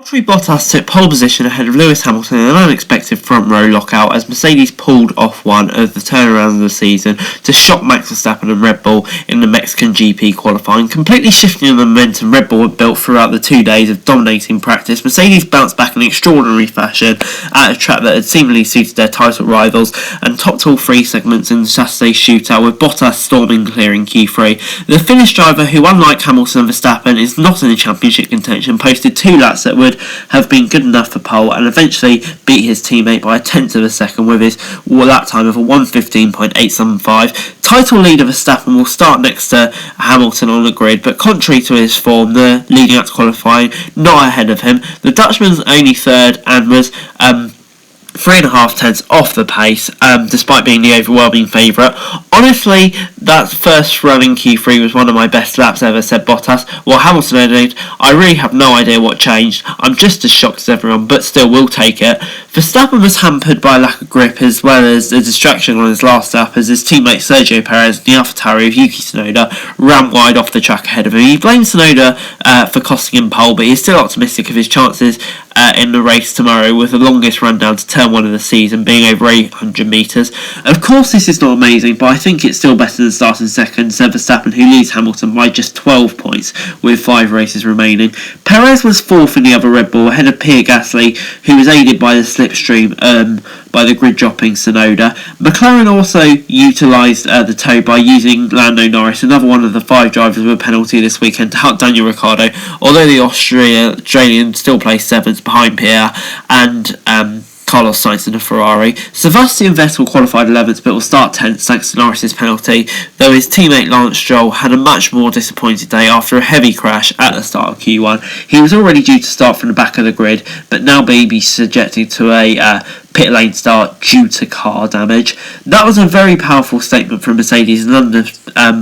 Valtteri Bottas took pole position ahead of Lewis Hamilton in an unexpected front row lockout as Mercedes pulled off one of the turnarounds of the season to shock Max Verstappen and Red Bull in the Mexican GP qualifying, completely shifting the momentum Red Bull had built throughout the 2 days of dominating practice. Mercedes bounced back in extraordinary fashion at a track that had seemingly suited their title rivals and topped all three segments in Saturday's shootout, with Bottas storming clear in Q3. The Finnish driver, who unlike Hamilton and Verstappen is not in the championship contention, posted 2 laps that would have been good enough for pole and eventually beat his teammate by a tenth of a second with his lap time of a 1:15.875. Title leader Verstappen will start next to Hamilton on the grid, but contrary to his form, the leading up to qualifying, not ahead of him. The Dutchman's only third and was 3.5 tenths off the pace, despite being the overwhelming favourite. Honestly, that first run in Q3 was one of my best laps ever, said Bottas. While Hamilton added, I really have no idea what changed. I'm just as shocked as everyone, but still will take it. Verstappen was hampered by a lack of grip as well as a distraction on his last lap as his teammate Sergio Perez and the AlphaTauri of Yuki Tsunoda ran wide off the track ahead of him. He blamed Tsunoda for costing him pole, but he's still optimistic of his chances in the race tomorrow, with the longest run down to turn 1 of the season being over 800 metres. Of course this is not amazing, but I think it's still better than starting second, said Verstappen, who leads Hamilton by just 12 points with 5 races remaining. Perez was 4th in the other Red Bull ahead of Pierre Gasly, who was aided by the slipstream by the grid dropping Tsunoda. McLaren also utilised the tow by using Lando Norris, another one of the 5 drivers with a penalty this weekend, to hunt Daniel Ricciardo, although the Australian still placed 7th behind Pierre and Carlos Sainz in a Ferrari. Sebastian Vettel qualified 11th but will start 10th thanks to Norris's penalty, though his teammate Lance Stroll had a much more disappointed day after a heavy crash at the start of Q1. He was already due to start from the back of the grid, but now may be subjected to a pit lane start due to car damage. That was a very powerful statement from Mercedes and London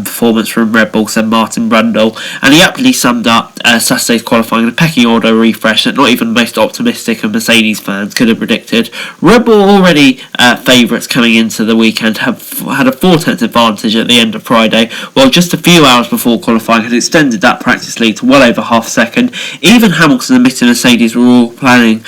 performance from Red Bull, said Martin Brundle, and he aptly summed up Saturday's qualifying in a pecking order refresh that not even the most optimistic of Mercedes fans could have predicted. Red Bull, already favourites coming into the weekend, have had a 4/10 advantage at the end of Friday, while just a few hours before qualifying had extended that practice lead to well over half a second. Even Hamilton admitted Mercedes were all planning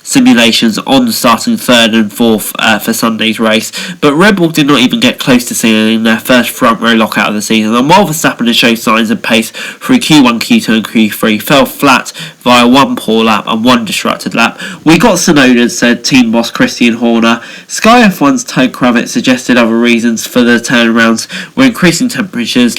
simulations on starting 3rd and 4th for Sunday's race, but Red Bull did not even get close to sealing their first front row lockout of the season, and while Verstappen had shown signs of pace through Q1, Q2 and Q3, fell flat via 1 poor lap and 1 disrupted lap. We got Tsunoda, said team boss Christian Horner. Sky F1's Todd Kravitz suggested other reasons for the turnarounds were increasing temperatures,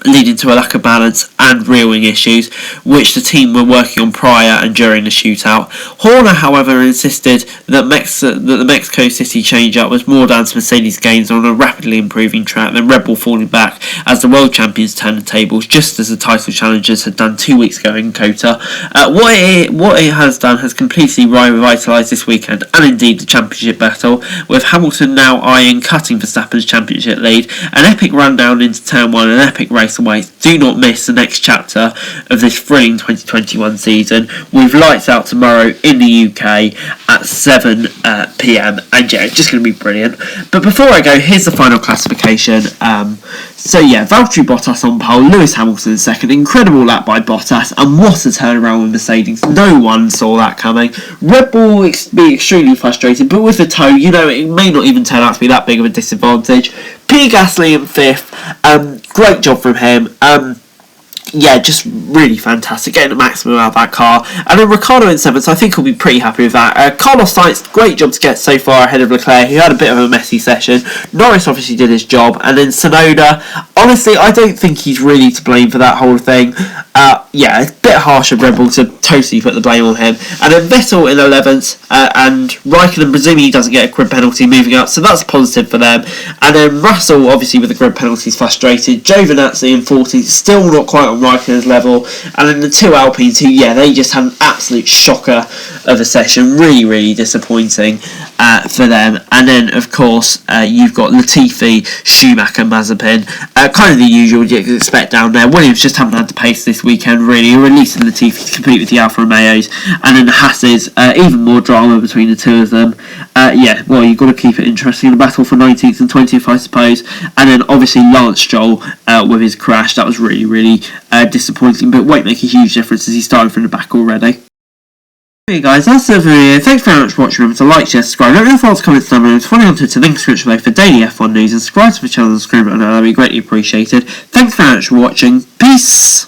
leading to a lack of balance and rear wing issues, which the team were working on prior and during the shootout. Horner, however, insisted that the Mexico City change-up was more down to Mercedes' gains on a rapidly improving track than Red Bull falling back as the world champions turned the tables, just as the title challengers had done 2 weeks ago in Kota. What it has done has completely revitalised this weekend and indeed the championship battle, with Hamilton now eyeing cutting Verstappen's championship lead. An epic rundown into turn 1, an epic race away. Do not miss the next chapter of this thrilling 2021 season with lights out tomorrow in the UK at 7 p.m. and yeah, it's just going to be brilliant. But before I go, here's the final classification. Valtteri Bottas on pole, Lewis Hamilton second, incredible lap by Bottas, and what a turnaround with Mercedes. No one saw that coming. Red Bull will be extremely frustrated, but with the tow, it may not even turn out to be that big of a disadvantage. Pierre Gasly in 5th, great job from him. Just really fantastic, getting the maximum out of that car. And then Ricciardo in 7th, so I think he'll be pretty happy with that. Carlos Sainz, great job to get so far ahead of Leclerc, who had a bit of a messy session. Norris obviously did his job, and then Tsunoda, honestly, I don't think he's really to blame for that whole thing. It's a bit harsh of Red Bull to totally put the blame on him. And then Vettel in 11th, and Raikkonen, presuming he doesn't get a grid penalty, moving up, so that's positive for them. And then Russell, obviously with the grid penalties, frustrated. Giovinazzi in 40th, still not quite on Raikkonen's level. And then the 2 Alpines, who, they just had an absolute shocker of a session. Really, really disappointing for them. And then, of course, you've got Latifi, Schumacher, Mazepin. Kind of the usual you'd expect down there. Williams just haven't had the pace this weekend, really, or at least Latifi to compete with the Alfa Romeos, and then the Hasses, even more drama between the two of them. Well, you've got to keep it interesting. The battle for 19th and 20th, I suppose. And then obviously Lance Stroll with his crash. That was really, really disappointing, but won't make a huge difference as he's starting from the back already. Hey guys, that's the video. Thanks very much for watching. Remember to like, share, subscribe. Let me know your thoughts, comments down below. Follow on Twitter, link in the description below for daily F1 news, and subscribe to the channel on the screen. That'd be greatly appreciated. Thanks very much for watching. Peace.